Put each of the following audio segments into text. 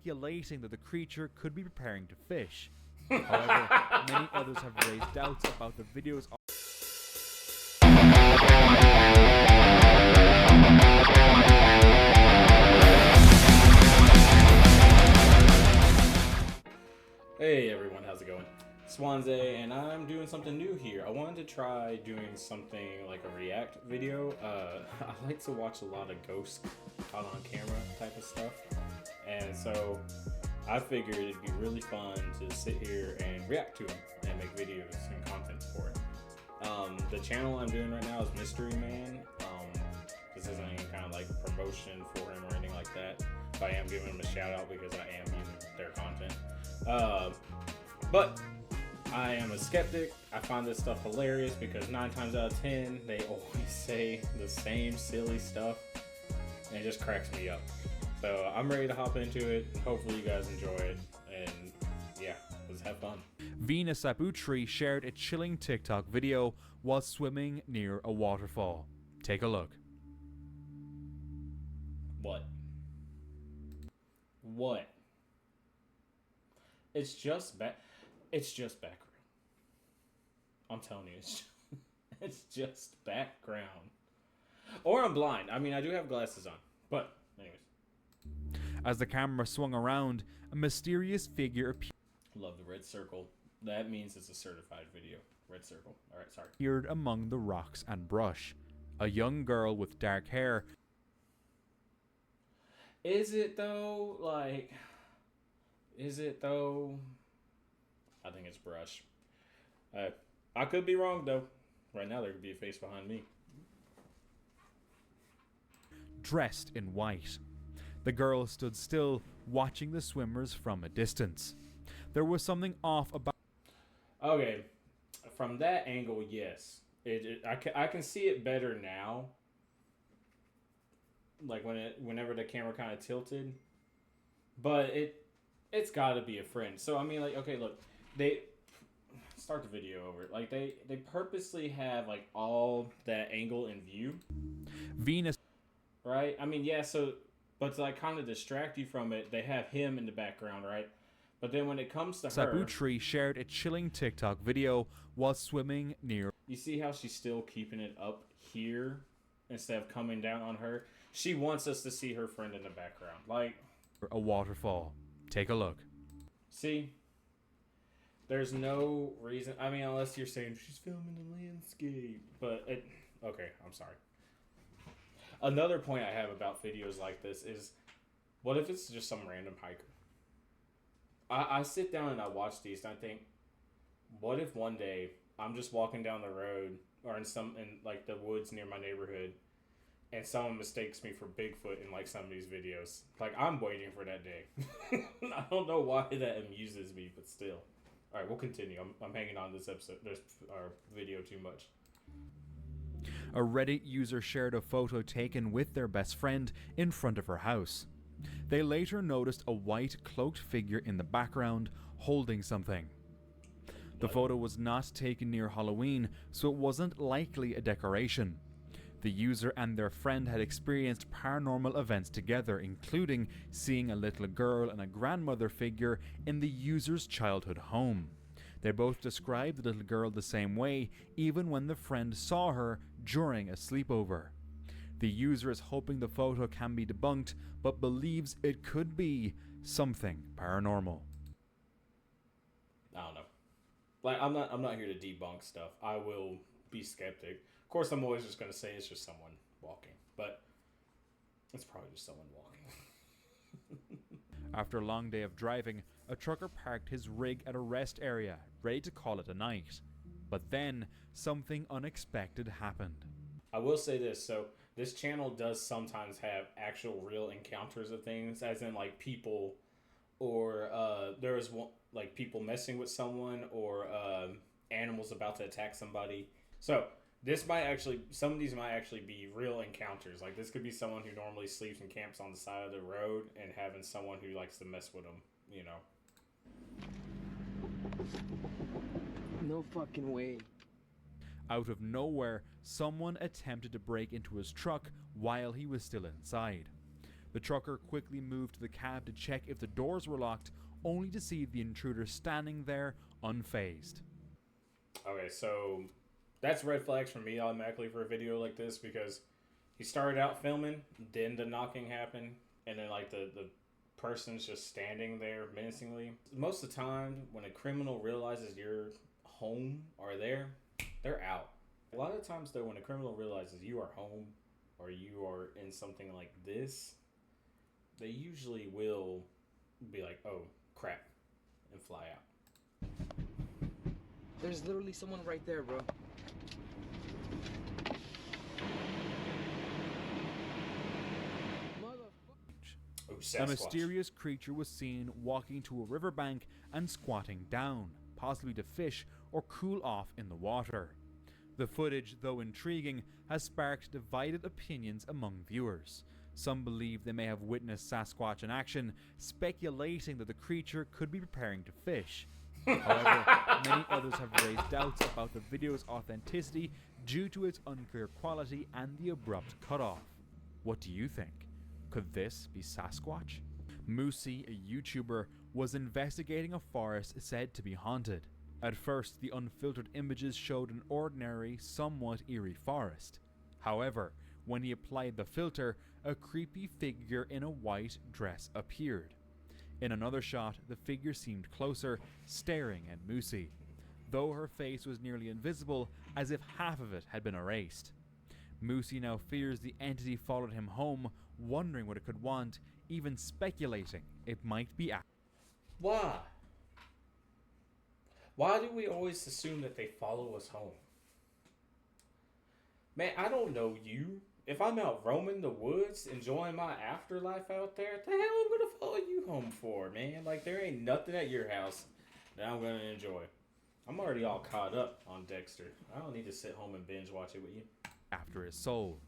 speculating that the creature could be preparing to fish. However, many others have raised doubts about the video's. Hey everyone, how's it going? Swanze, and I'm doing something new here. I wanted to try doing something like a react video. I like to watch a lot of ghost caught on camera type of stuff, and so I figured it'd be really fun to sit here and react to them and make videos and content for it. The channel I'm doing right now is Mystery Man. This isn't any kind of like promotion for him or anything like that, but I am giving him a shout out because I am using their content. But I am a skeptic. I find this stuff hilarious because 9 times out of 10 they always say the same silly stuff, and it just cracks me up. So I'm ready to hop into it. Hopefully you guys enjoy it, and yeah, let's have fun. Venus Abutri shared a chilling TikTok video while swimming near a waterfall. Take a look. What? It's just background. I'm telling you, it's just background. Or I'm blind. I mean, I do have glasses on, but anyways. As the camera swung around, a mysterious figure Love the red circle. That means it's a certified video. Red circle. All right, sorry. appeared among the rocks and brush. A young girl with dark hair. Is it though? Like, is it though? I think it's brush. I could be wrong though. Right now there could be a face behind me. Dressed in white. The girl stood still, watching the swimmers from a distance. There was something off about. Okay, from that angle, yes. I can see it better now. Like whenever the camera kind of tilted, but it's got to be a friend. So I mean, like, okay, look, they start the video over. Like they purposely have like all that angle in view. Venus. Right? I mean, yeah. So, but to like kind of distract you from it, they have him in the background, right? But then when it comes to her, Sabutri shared a chilling TikTok video while swimming near. You see how she's still keeping it up here instead of coming down on her? She wants us to see her friend in the background. Like A waterfall. Take a look. See? There's no reason. I mean, unless you're saying she's filming the landscape. But okay, I'm sorry. Another point I have about videos like this is, what if it's just some random hiker? I sit down and I watch these and I think, what if one day I'm just walking down the road or in like the woods near my neighborhood, and someone mistakes me for Bigfoot in like some of these videos? Like, I'm waiting for that day. I don't know why that amuses me, but still. All right, we'll continue. I'm hanging on to this episode, our video too much. A Reddit user shared a photo taken with their best friend in front of her house. They later noticed a white cloaked figure in the background holding something. The photo was not taken near Halloween, so it wasn't likely a decoration. The user and their friend had experienced paranormal events together, including seeing a little girl and a grandmother figure in the user's childhood home. They both described the little girl the same way, even when the friend saw her during a sleepover. The user is hoping the photo can be debunked, but believes it could be something paranormal. I don't know. Like, I'm not here to debunk stuff. I will be skeptic. Of course, I'm always just going to say it's just someone walking, but it's probably just someone walking. After a long day of driving, a trucker parked his rig at a rest area, ready to call it a night. But then, something unexpected happened. I will say this, so this channel does sometimes have actual real encounters of things, as in like people, or there was one, like people messing with someone, or animals about to attack somebody. So some of these might actually be real encounters. Like, this could be someone who normally sleeps and camps on the side of the road and having someone who likes to mess with them, you know. No fucking way. Out of nowhere, someone attempted to break into his truck while he was still inside. The trucker quickly moved to the cab to check if the doors were locked, only to see the intruder standing there unfazed. Okay, so that's red flags for me automatically for a video like this, because he started out filming, then the knocking happened, and then like the person's just standing there menacingly. Most of the time, when a criminal realizes you're home or there, they're out. A lot of times though, when a criminal realizes you are home or you are in something like this, they usually will be like, oh crap, and fly out. There's literally someone right there, bro. Oh, A Sasquatch. mysterious creature was seen walking to a riverbank and squatting down, possibly to fish or cool off in the water. The footage, though intriguing, has sparked divided opinions among viewers. Some believe they may have witnessed Sasquatch in action, speculating that the creature could be preparing to fish. However, many others have raised doubts about the video's authenticity due to its unclear quality and the abrupt cutoff. What do you think? Could this be Sasquatch? Moosey, a YouTuber, was investigating a forest said to be haunted. At first, the unfiltered images showed an ordinary, somewhat eerie forest. However, when he applied the filter, a creepy figure in a white dress appeared. In another shot, the figure seemed closer, staring at Moosey, though her face was nearly invisible, as if half of it had been erased. Moosey now fears the entity followed him home, wondering what it could want, even speculating it might be Why? Why do we always assume that they follow us home? Man, I don't know you. If I'm out roaming the woods, enjoying my afterlife out there, the hell I'm gonna follow you home for, man? Like, there ain't nothing at your house that I'm gonna enjoy. I'm already all caught up on Dexter. I don't need to sit home and binge watch it with you. after his soul.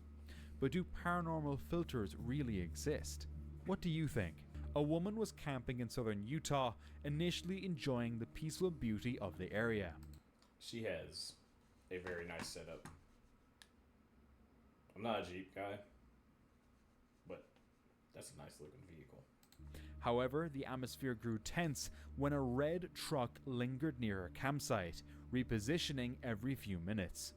But do paranormal filters really exist? What do you think? A woman was camping in southern Utah, initially enjoying the peaceful beauty of the area. She has a very nice setup. I'm not a Jeep guy, but that's a nice looking vehicle. However, the atmosphere grew tense when a red truck lingered near her campsite, repositioning every few minutes.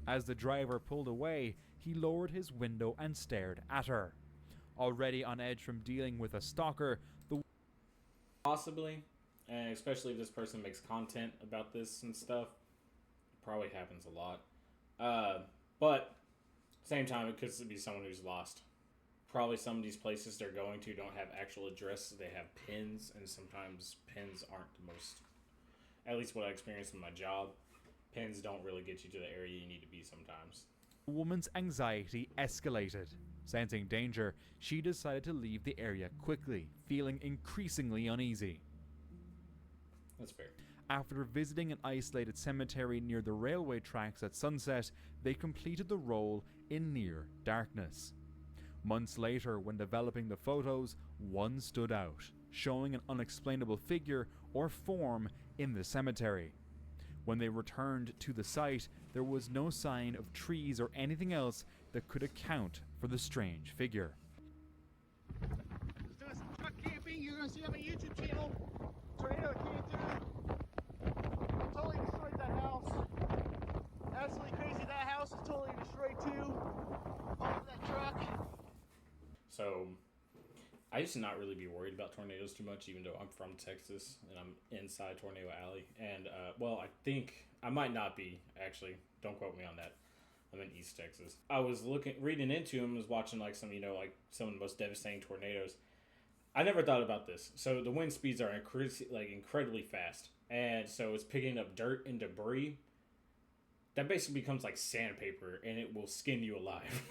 As the driver pulled away, he lowered his window and stared at her. Already on edge from dealing with a stalker, the Possibly, and especially if this person makes content about this and stuff, it probably happens a lot. But same time, it could be someone who's lost. Probably some of these places they're going to don't have actual addresses. They have pins, and sometimes pins aren't the most. At least what I experienced in my job, pins don't really get you to the area you need to be sometimes. woman's anxiety escalated. Sensing danger, she decided to leave the area quickly, feeling increasingly uneasy. That's fair. After visiting an isolated cemetery near the railway tracks at sunset, they completed the role in near darkness. Months later, when developing the photos, one stood out, showing an unexplainable figure or form in the cemetery. When they returned to the site, there was no sign of trees or anything else that could account for the strange figure. Just doing some truck camping. You're gonna see on my YouTube channel. Tornado came through. Totally destroyed that house. Absolutely crazy. That house is totally destroyed too. All of that truck. So, I used to not really be worried about tornadoes too much, even though I'm from Texas and I'm inside Tornado Alley. And, well, I think I might not be, actually. Don't quote me on that. I'm in East Texas. I was reading into them, was watching like some, some of the most devastating tornadoes. I never thought about this. So the wind speeds are incredibly fast, and so it's picking up dirt and debris. That basically becomes like sandpaper, and it will skin you alive.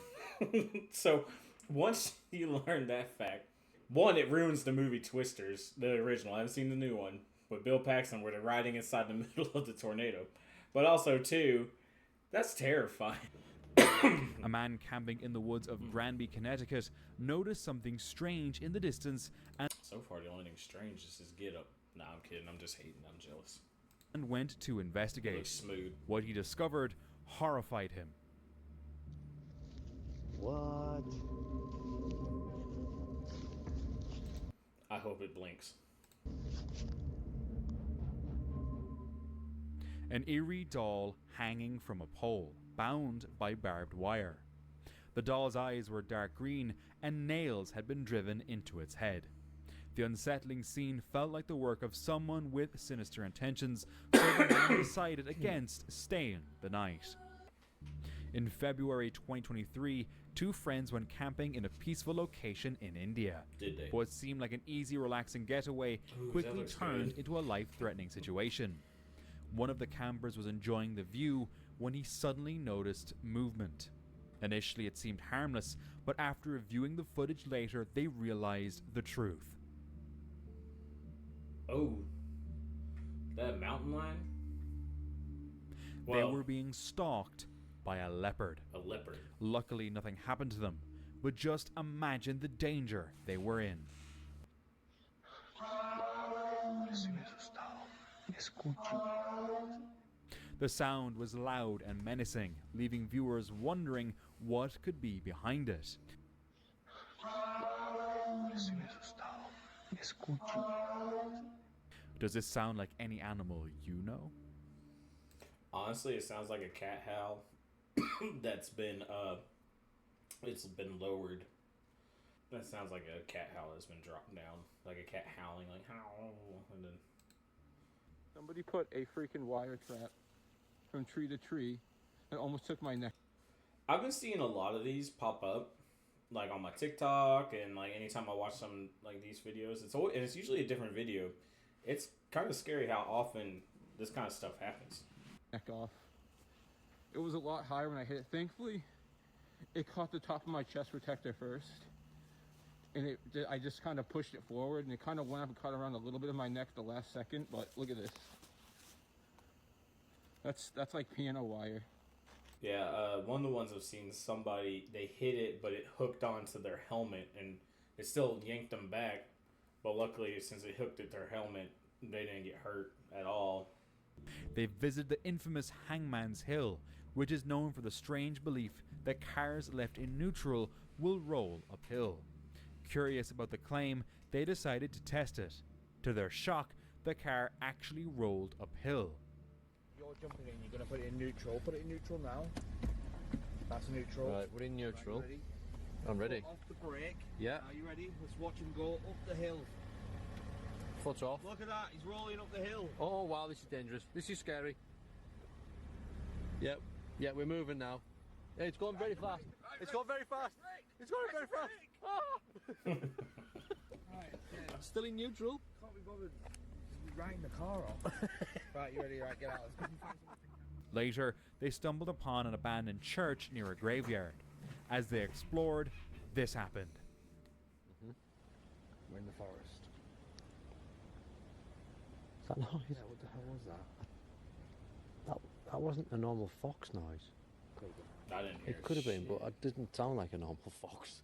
So once you learn that fact, one, it ruins the movie Twisters, the original. I haven't seen the new one, but Bill Paxton, where they're riding inside the middle of the tornado. But also, too, that's terrifying. A man camping in the woods of Granby, Connecticut, noticed something strange in the distance So far, the only thing strange is his get up. Nah, I'm kidding. I'm just hating. I'm jealous. and went to He investigate. looks smooth. What he discovered horrified him. What? I hope it blinks. An eerie doll hanging from a pole, bound by barbed wire. The doll's eyes were dark green and nails had been driven into its head. The unsettling scene felt like the work of someone with sinister intentions, so the man decided against staying the night. In February 2023, two friends went camping in a peaceful location in India. Did they? What seemed like an easy, relaxing getaway Ooh, quickly that looks turned good. into a life-threatening situation. One of the campers was enjoying the view when he suddenly noticed movement. Initially, it seemed harmless, but after reviewing the footage later, they realized the truth. Oh, that mountain lion? They were being stalked by a leopard. A leopard. Luckily, nothing happened to them, but just imagine the danger they were in. The sound was loud and menacing, leaving viewers wondering what could be behind it. Does this sound like any animal you know? Honestly, it sounds like a cat howl that's been it's been lowered. That sounds like a cat howl that's been dropped down, like a cat howling, like howl, and then Somebody put a freaking wire trap from tree to tree and almost took my neck. I've been seeing a lot of these pop up, like on my TikTok, and like anytime I watch some like these videos, it's usually a different video. It's kind of scary how often this kind of stuff happens. Neck off. It was a lot higher when I hit it. Thankfully, it caught the top of my chest protector first, and I just kind of pushed it forward, and it kind of went up and caught around a little bit of my neck the last second. But look at this. That's like piano wire. Yeah, one of the ones I've seen, somebody, they hit it, but it hooked onto their helmet, and it still yanked them back. But luckily, since it hooked at their helmet, they didn't get hurt at all. They visited the infamous Hangman's Hill, which is known for the strange belief that cars left in neutral will roll uphill. Curious about the claim, they decided to test it. To their shock, the car actually rolled uphill. You're jumping in, you're going to put it in neutral. Put it in neutral now. That's neutral. Right, we're in neutral. Right, ready? I'm ready. Foot off the brake. Yeah. Are you ready? Let's watch him go up the hill. Foot off. Look at that, he's rolling up the hill. Oh wow, this is dangerous. This is scary. Yep. Yeah, we're moving now. Yeah, it's going very fast. It's going very fast. It's going very fast. Ah! Right, Still in neutral. can't be bothered riding the car off. Right, you ready? Right, get out. Let's go and find something. Later, they stumbled upon an abandoned church near a graveyard. As they explored, this happened. We're in the forest. That noise. Yeah, what the hell was that? That wasn't a normal fox noise. I didn't hear It could have been, shit. but it didn't sound like a normal fox.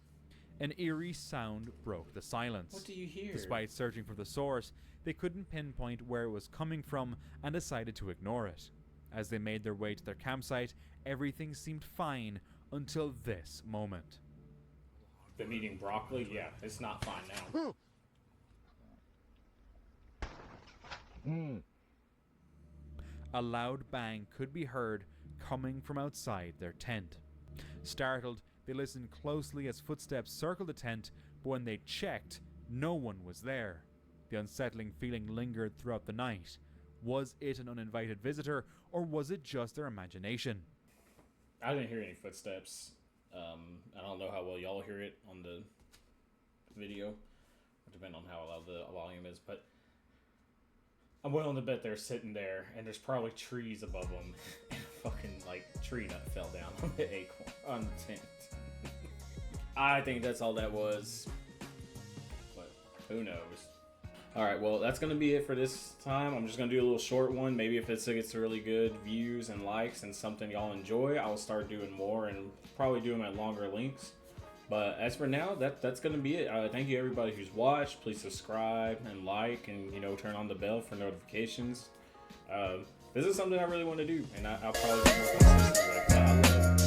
An eerie sound broke the silence. What do you hear? Despite searching for the source, they couldn't pinpoint where it was coming from and decided to ignore it. As they made their way to their campsite, everything seemed fine until this moment. Them eating broccoli? Yeah, it's not fine now. A loud bang could be heard coming from outside their tent. Startled, they listened closely as footsteps circled the tent, but when they checked, no one was there. The unsettling feeling lingered throughout the night. Was it an uninvited visitor, or was it just their imagination? I didn't hear any footsteps. I don't know how well y'all hear it on the video, depending on how loud the volume is, but I'm willing to bet they're sitting there, and there's probably trees above them, and a fucking, like, tree nut fell down on the acorn, on the tent. I think that's all that was, but who knows? All right, well, that's going to be it for this time. I'm just going to do a little short one. Maybe if it gets really good views and likes and something y'all enjoy, I'll start doing more and probably do them at longer links. But as for now, that's going to be it. Thank you, everybody who's watched. Please subscribe and like and, turn on the bell for notifications. This is something I really want to do, and I'll probably be more consistent like that.